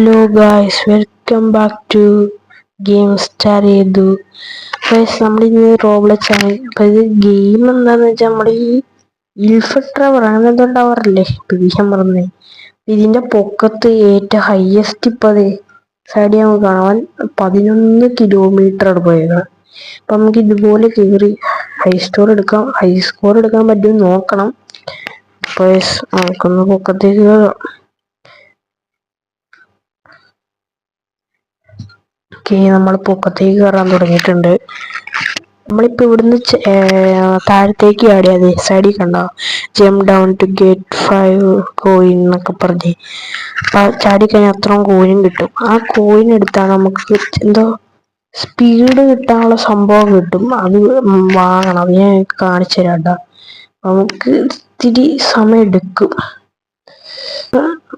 Hello guys, welcome back to game start ചെയ്തു. Guys, നമ്മളിന്ന് Roblox ആണ്. അപ്പൊ ഇത് ഗെയിം എന്താന്ന് വെച്ചാൽ നമ്മൾ ഈ ഇൽഫട്രവർ അങ്ങനെ എന്തോ ഉണ്ടാവാറില്ലേ, പിടിക്കാൻ പറഞ്ഞേ. ഇതിന്റെ പൊക്കത്ത് ഏറ്റവും ഹയസ്റ്റ് ഇപ്പൊ അതെ സൈഡിൽ നമുക്ക് കാണാൻ 11 കിലോമീറ്റർ ആണ് പോയത്. അപ്പൊ നമുക്ക് ഇതുപോലെ കയറി ഹൈ സ്കോർ എടുക്കാൻ പറ്റും നോക്കണം. അപ്പൊ നമുക്കൊന്ന് പൊക്കത്തേക്ക് കയറാം. നമ്മൾ പൊക്കത്തേക്ക് കയറാൻ തുടങ്ങിയിട്ടുണ്ട്. നമ്മളിപ്പോ ഇവിടുന്ന് താഴത്തേക്ക് ചാടിയാതെ സൈഡിൽ കണ്ടോ, jump down to get 5 coin എന്നൊക്കെ പറഞ്ഞ് ചാടിക്കഴിഞ്ഞാൽ അത്രയും കോയിനും കിട്ടും. ആ കോയിൻ എടുത്താൽ നമുക്ക് എന്തോ സ്പീഡ് കിട്ടാനുള്ള സംഭവം കിട്ടും. അത് വാങ്ങണം. അത് ഞാൻ കാണിച്ചു തരാം. നമുക്ക് ഇത്തിരി സമയം എടുക്കും.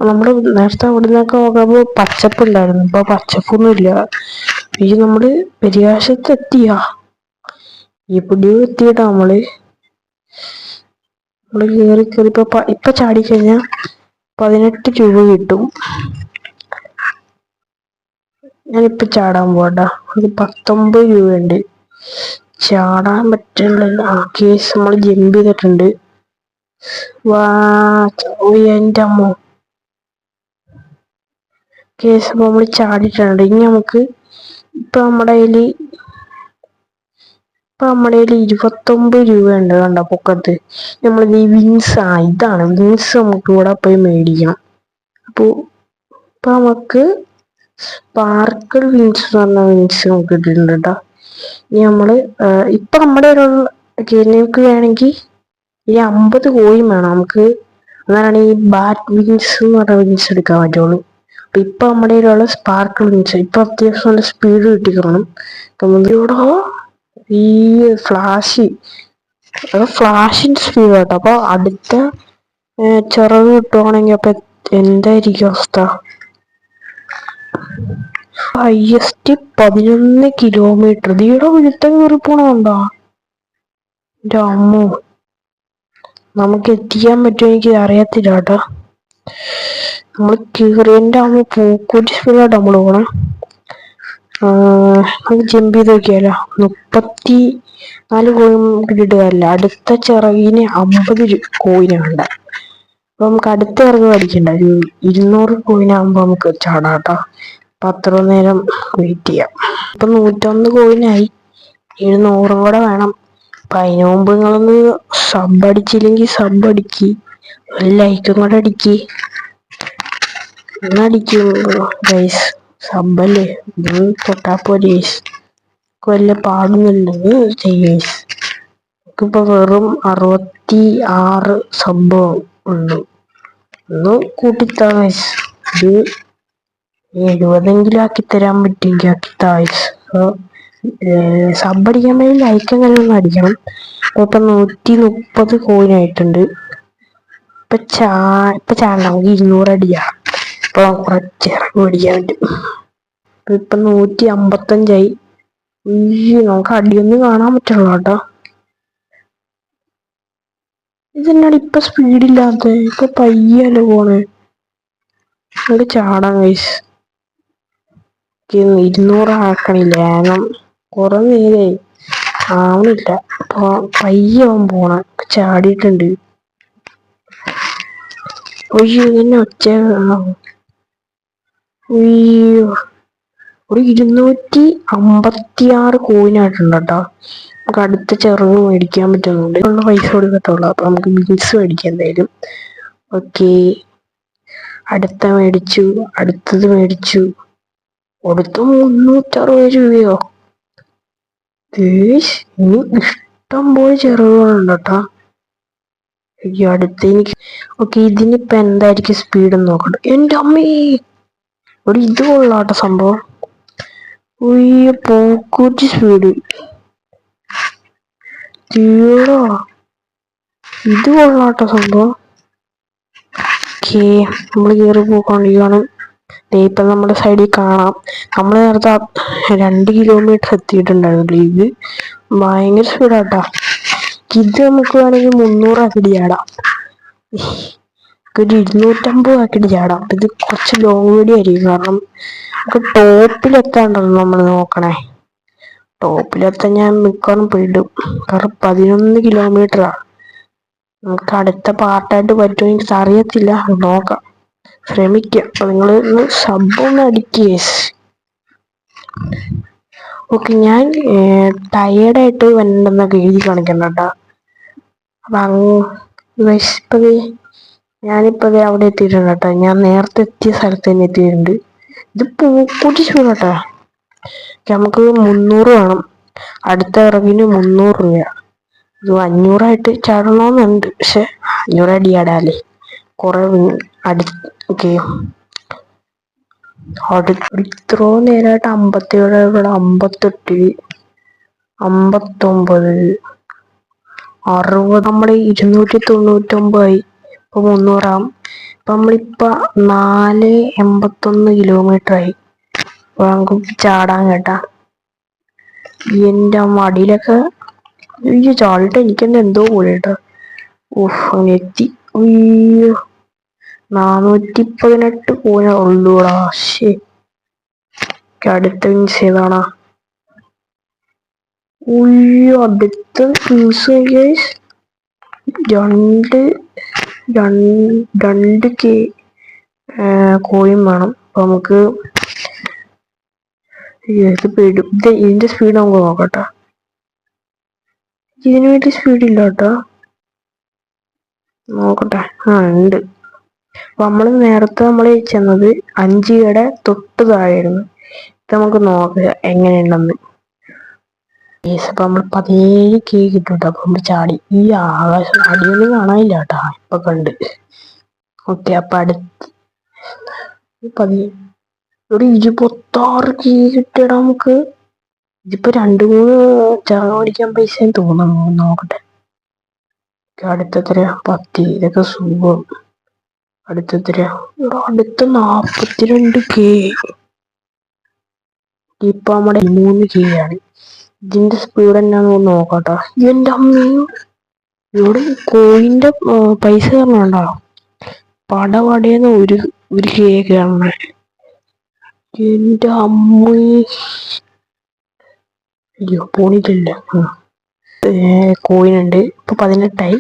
നമ്മള് നേരത്തെ അവിടുന്നൊക്കെ നോക്കുമ്പോ പച്ചപ്പുണ്ടായിരുന്നു, ഇപ്പൊ പച്ചപ്പൊന്നും ഇല്ല. ഈ നമ്മള് പെരിയാശത്ത് എത്തിയാ എവിടെയോ എത്തിയിട്ടാ നമ്മള് കേറി ഇപ്പൊ ചാടിക്കഴിഞ്ഞാ 18 രൂപ കിട്ടും. ഞാനിപ്പൊ ചാടാൻ പോവാ. അത് 19 രൂപയുണ്ട്. ചാടാൻ പറ്റുന്നില്ല. കേസ് നമ്മൾ ജമ്പ് ചെയ്തിട്ടുണ്ട്. എന്റെ അമ്മ കേസ് നമ്മൾ ചാടിയിട്ടുണ്ട്. ഇനി നമുക്ക് ഇപ്പൊ നമ്മുടെ കയ്യില് 29 രൂപയുണ്ട്. കണ്ട പൊക്കത്ത് നമ്മൾ ഈ വിങ്സ് ഇതാണ് വിങ്സ്. നമുക്ക് ഇവിടെ പോയി മേടിക്കണം. ഇപ്പൊ നമുക്ക് സ്പാർക്കിൾ വിങ്സ് എന്ന് പറഞ്ഞ വിങ്സ് നമുക്ക് ഇട്ടിട്ടുണ്ട് കേട്ടോ. ഇനി നമ്മള് ഇപ്പൊ നമ്മുടെ നമുക്ക് വേണമെങ്കിൽ ഈ 50 കോയിൻ വേണം നമുക്ക്. അതാണ് ഈ ബാറ്റ് വിങ്സ് എന്ന് പറഞ്ഞ വിങ്സ് എടുക്കാൻ പറ്റുള്ളൂ. അപ്പൊ ഇപ്പൊ നമ്മുടെ കയ്യിലുള്ള സ്പാർക്കിൾ വിങ്സ് ഇപ്പൊ അത്യാവശ്യം നല്ല സ്പീഡ് കിട്ടിക്കണം. ഇവിടെ ഈ ഫ്ലാഷിന്റെ സ്പീഡ് കേട്ടോ. അപ്പൊ അടുത്ത ചിറക് കിട്ടുവാണെങ്കിൽ അപ്പൊ എന്തായിരിക്കും അവസ്ഥ? Highest 11 kilometre. ഇവിടെ വിഴുത്തം കയറി പോണുണ്ടോ? എന്റെ അമ്മോ, നമുക്ക് എത്തിക്കാൻ പറ്റുമോ എനിക്ക് അറിയത്തില്ല കേട്ടോ. നമ്മൾ കീറിയന്റെ അമ്മ പൂക്കൂറ്റി സ്പീഡായിട്ട് നമ്മൾ പോകണം. നമുക്ക് ജമ്പ് ചെയ്ത് നോക്കിയാലോ. 34 കോയിൻ കിട്ടിയിട്ട് കാര്യമില്ല. അടുത്ത ചിറകിന് 50 കോയിനുണ്ട്. അപ്പൊ നമുക്ക് അടുത്ത ചിറക് മേടിക്കണ്ട. 200 കോയിനാകുമ്പോ നമുക്ക് ചാടാം കേട്ടോ. അപ്പൊ അത്ര നേരം വെയിറ്റ് ചെയ്യാം. ഇപ്പൊ 101 കോയിനായി. 700 കൂടെ വേണം. അപ്പൊ അതിനു മുമ്പ് നിങ്ങളൊന്ന് സബ് അടിച്ചില്ലെങ്കിൽ സബ് അടിക്ക്, ലൈക്കും കൂടെ അടിക്ക്. ഒന്നടിക്കും ഗൈസ്. സബല്ലേ ഇത് തൊട്ടാപ്പോ ഗൈസ്. വല്ല പാടുന്നില്ലെന്ന് ചെയ്യേസ്. നമുക്കിപ്പോ വെറും 66 സംഭവം ഉള്ളു. ഒന്ന് കൂട്ടിത്താ ഗൈസ്. ഇത് 70 ആക്കിത്തരാൻ പറ്റുമെങ്കിൽ ആക്കിത്താ ഗൈസ്. സബ് അടിക്കാൻ വേണ്ടി ലൈക്ക് അങ്ങനെ ഒന്ന് അടിക്കണം. ഇപ്പൊ 130 കോയിനായിട്ടുണ്ട്. ഇപ്പൊ ചാടണം. നമുക്ക് 200 അടിയാ. ഇപ്പൊ കുറച്ച് ഇറങ്ങി മേടിക്കാൻ പറ്റും. ഇപ്പൊ 155 നമുക്ക് അടിയൊന്നും കാണാൻ പറ്റുള്ളൂ കേട്ടോ. ഇതെന്നാണ് ഇപ്പൊ സ്പീഡില്ലാത്ത? ഇപ്പൊ പയ്യല്ലോ പോണേ. ഇവിടെ ചാടാം ഗൈസ്. 200 ആക്കണില്ല, കാരണം കുറെ നേരെ ആവണില്ല. അപ്പൊ പയ്യാവും പോണ. ചാടിയിട്ടുണ്ട്. ഇതന്നെ ഒച്ച. ഒരു 256 കോയിനായിട്ടുണ്ട് കേട്ടോ. നമുക്ക് അടുത്ത ചിറക് മേടിക്കാൻ പറ്റുന്നുണ്ട്. ഉള്ള പൈസ കൊടുക്കത്തുള്ളൂ. അപ്പൊ നമുക്ക് ബിൻസ് മേടിക്കാം എന്തായാലും. ഓക്കെ, അടുത്ത മേടിച്ചു. അടുത്തത് മേടിച്ചു. കൊടുത്തു 360 രൂപയോ. ഇനി ഇഷ്ടം പോലെ ചിറകുകളുണ്ട് കേട്ടോ. അടുത്ത് എനിക്ക് ഓക്കെ. ഇതിനിപ്പോ എന്തായിരിക്കും സ്പീഡ് നോക്കട്ടെ. എന്റെ അമ്മേ, ഇത് കൊള്ളാട്ടോ സംഭവം. പൂക്കൂറ്റി സ്പീഡ്. ഇത് കൊള്ളാട്ടോ സംഭവം. ഓക്കെ, നമ്മൾ കയറി പോയിക്കൊണ്ടിരിക്കുകയാണ്. ഇപ്പൊ നമ്മുടെ സൈഡിൽ കാണാം. നമ്മൾ നേരത്തെ 2 കിലോമീറ്റർ എത്തിയിട്ടുണ്ടായിരുന്നു. ഇത് ഭയങ്കര സ്പീഡാട്ടോ. ഇത് നമുക്ക് വേണമെങ്കിൽ 300 ആക്കി ചാടാം. ഒരു 250 ആക്കിയിട്ട് ചാടാം. ഇത് കുറച്ച് ലോങ് വീഡിയോ ആയിരിക്കും, കാരണം നമുക്ക് ടോപ്പിലെത്താണ്ടല്ലോ നമ്മൾ നോക്കണേ. ടോപ്പിലെത്താൻ ഞാൻ മിക്കവാറും പോയിടും, കാരണം 11 കിലോമീറ്ററാ. നമുക്ക് അടുത്ത പാർട്ടായിട്ട് പറ്റുമെങ്കിൽ അറിയത്തില്ല, നോക്കാം, ശ്രമിക്കാം. അപ്പൊ നിങ്ങൾ ഒന്ന് സബൊന്ന് അടിക്കേ. ഓക്കെ, ഞാൻ ടയേർഡായിട്ട് വരണ്ടെന്നൊക്കെ എഴുതി കാണിക്കണ്ട കേട്ടോ. അപ്പൊ ഞാനിപ്പോ അവിടെ എത്തിയിട്ടുണ്ട് കേട്ടോ. ഞാൻ നേരത്തെ എത്തിയ സ്ഥലത്ത് തന്നെ എത്തിയിട്ടുണ്ട്. ഇത് പൂക്കൂട്ടി ചൂടാട്ടാ. നമുക്ക് 300 വേണം, അടുത്ത ഇറങ്ങിന് 300 രൂപ. ഇത് 500ആയിട്ട് ചാടണമെന്നുണ്ട്, പക്ഷെ 500 അടി ചാടാല്ലേ, കുറെ ഓക്കെ. ഇത്രോ നേരമായിട്ട് 57, 58, 59, 60. നമ്മള് 299 ഇപ്പൊ 300 ഇപ്പൊ നമ്മളിപ്പോ 481 കിലോമീറ്റർ ആയി. അപ്പൊ നമുക്ക് ചാടാൻ കേട്ടാ. എന്റെ മടിയിലൊക്കെ ചാടിട്ട് എനിക്കെന്നെ എന്തോ പോലെ കേട്ടോ. അങ്ങനെ എത്തി. 418 പോയാ ഉള്ളൂടാ. അടുത്ത മീൻസ് ഏതാണാ? അടുത്ത മീൻസ് രണ്ട് കെ കോയിൻ വേണം. അപ്പൊ നമുക്ക് ഇതിന്റെ സ്പീഡ് നമുക്ക് നോക്കട്ടെ. ഇതിനു വേണ്ടി സ്പീഡ് ഇല്ല കേട്ടോ, നോക്കട്ടെ. ഉണ്ട്. അപ്പൊ നേരത്തെ ചെന്നത് 5Kയുടെ തൊട്ട് താഴെയായിരുന്നു. ഇത് നമുക്ക് നോക്കാം എങ്ങനെയുണ്ടെന്ന്. അപ്പൊ നമ്മൾ 17K കിട്ടും. അപ്പൊ നമ്മൾ ചാടി. ഈ ആകാശം അടിയൊന്നും കാണാനില്ല കേട്ടാ, ഇപ്പൊ കണ്ട്. ഓക്കെ, അപ്പൊ അടുത്ത് 26K കിട്ടിയടാ നമുക്ക്. ഇതിപ്പോ 2-3 ചാണകം അടിക്കാൻ പൈസ തോന്നുന്നു, നോക്കട്ടെ. അടുത്തെത്രയാ? 10. ഇതൊക്കെ സുഖം. അടുത്തെത്രയാ? അടുത്ത 42K. ഇപ്പൊ നമ്മുടെ 3K ആണ്. ഇതിന്റെ സ്പീഡ് എന്നാന്ന് നോക്കട്ടോ. എന്റെ അമ്മയും ഇവിടെ കോയിന്റെ പൈസ തരണുണ്ടോ? പടപടേന്ന് ഒരു K ആണ്. എന്റെ അമ്മ, അയ്യോ പോണിട്ടില്ല. കോയിനുണ്ട്. ഇപ്പൊ 18ആയി.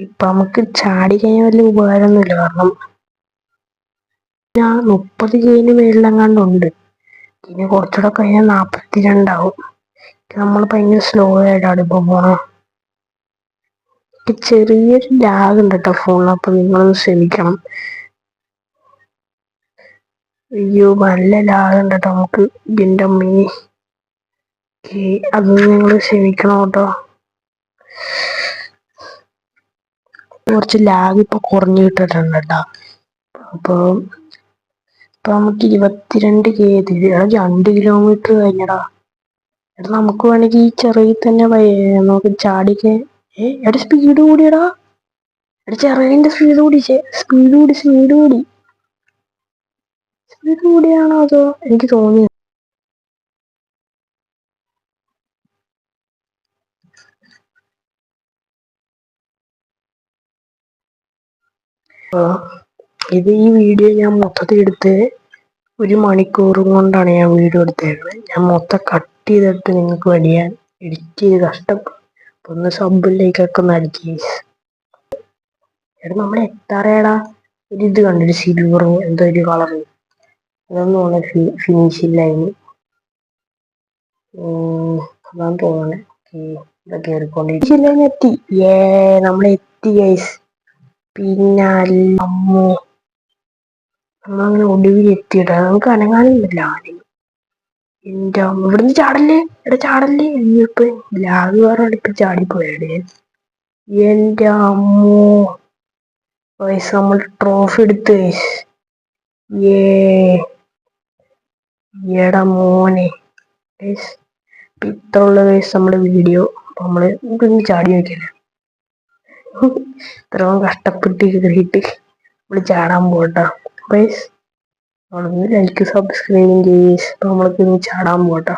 ഇപ്പൊ നമുക്ക് ചാടി കഴിഞ്ഞാൽ വലിയ ഉപകാരമൊന്നുമില്ല, കാരണം ഞാൻ 30Kന് മേളിലെങ്ങാണ്ടുണ്ട്. പിന്നെ കുറച്ചുകൂടെ കഴിഞ്ഞാൽ 42 ആവും. നമ്മൾ ഭയങ്കര സ്ലോ ആയിട്ടാണ് ഇപ്പൊ പോണം. ചെറിയൊരു ലാഗ് ഉണ്ട് കേട്ടോ ഫോണിൽ, അപ്പൊ നിങ്ങളൊന്ന് ക്ഷമിക്കണം. അയ്യോ നല്ല ലാഗ് ഉണ്ട് കേട്ടോ നമുക്ക്. ഇതിന്റെ അമ്മീ, അത് നിങ്ങൾ ക്ഷമിക്കണം കേട്ടോ. കുറച്ച് ലാഗ് ഇപ്പൊ കുറഞ്ഞു കിട്ടിട്ടുണ്ട് കേട്ടോ. അപ്പൊ നമുക്ക് 22K എത്തിയിട്ട് 2 കിലോമീറ്റർ കഴിഞ്ഞടാ. നമുക്ക് വേണമെങ്കിൽ ഈ ചെറിയ തന്നെ നമുക്ക് ചാടിക്ക്. എടാ സ്പീഡ് കൂടിയടാ. ചെറിയന്റെ സ്പീഡ് കൂടി. സ്പീഡ് കൂടിയാണോ അതോ എനിക്ക് തോന്നി. ഇത് ഈ വീഡിയോ ഞാൻ മൊത്തത്തിൽ എടുത്ത് 1 മണിക്കൂറും കൊണ്ടാണ് ഞാൻ വീഡിയോ എടുത്തേക്കുന്നത്. ഞാൻ മൊത്തം കട്ട് ചെയ്തിട്ട് നിങ്ങൾക്ക് വേണ്ടി ഞാൻ എഡിറ്റ് ചെയ്ത് കഷ്ടപ്പെട്ടു. ഒന്ന് സബിലേക്കൊക്കെ ഒന്ന് അടിക്കുക. നമ്മൾ എത്താറേടാ. ഇത് കണ്ടൊരു സിൽവറോ എന്തോ ഒരു കളറ്, അതൊന്നും ഫിനിഷ് ഇല്ലായിരുന്നു. അതാണ് തോന്നണേ. ഇതൊക്കെ കേറിക്കൊണ്ടിരിക്കും. എത്തി. നമ്മളെത്തി ഗൈസ്. പിന്നെ അമ്മോ, നമ്മളങ്ങനെ ഒടുവിൽ എത്തിയിട്ടാ. നമുക്ക് അനങ്ങാനൊന്നുമില്ല. എന്റെ അമ്മ, ഇവിടുന്ന് ചാടല്ലേ. ചാടല്ലേ. ഇപ്പൊ ലാഗ് കാരണം ഇപ്പൊ ചാടിപ്പോയാടേ. എന്റെ അമ്മോ ഗൈസ്, നമ്മൾ ട്രോഫി എടുത്ത് ഗൈസ്. എടാ മോനെ ഗൈസ്, ഇത്ര ഉള്ള ഗൈസ് നമ്മുടെ വീഡിയോ. നമ്മള് നമുക്കൊന്ന് ചാടി നോക്കിയല്ലേ. ഇത്രയും കഷ്ടപ്പെട്ട് കയറിയിട്ട് നമ്മള് ചാടാൻ പോട്ടാ ഗൈസ്. നമ്മളൊന്ന് ലൈക്ക് സബ്സ്ക്രൈബും ചെയ്യേസ്. അപ്പൊ നമ്മൾക്ക് ഇനി ചാടാൻ പോട്ടാ.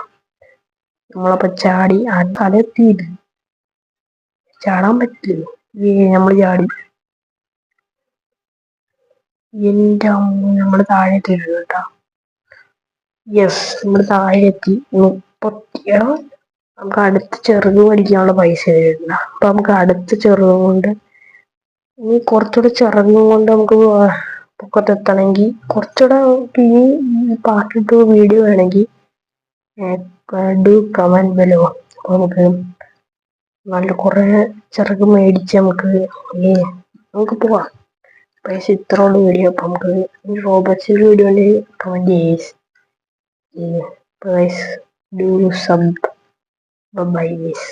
നമ്മളപ്പോ ചാടി അതെത്തിയില്ല, ചാടാൻ പറ്റില്ല. നമ്മള് ചാടി. എന്റെ അമ്മ നമ്മൾ താഴെ എത്തിയിരുന്നു കേട്ടോ. യെസ്, നമ്മൾ താഴെ എത്തി. 30 നമുക്ക് അടുത്ത ചെറുത് മേടിക്കാനുള്ള പൈസ വരുന്നുണ്ട്. അപ്പൊ നമുക്ക് അടുത്ത ചെറുതും കൊണ്ട് ഇനി കുറച്ചുകൂടെ ചെറുതും കൊണ്ട് നമുക്ക് പൊക്കത്തെത്തണമെങ്കിൽ കുറച്ചുകൂടെ ഇനി പാർട്ട് 2 വീഡിയോ വേണമെങ്കിൽ ഡു കമന്റ് ബെലോ. നമുക്ക് നല്ല കുറെ ചിറക് മേടിച്ച് നമുക്ക് പോവാം. പൈസ ഇത്രയുള്ള വീഡിയോ. അപ്പൊ നമുക്ക് റോബോട്ട്സിന്റെ വീഡിയോ ഉണ്ടെങ്കിൽ കമന്റ് ചെയ്യ്. Do sub. Bye guys.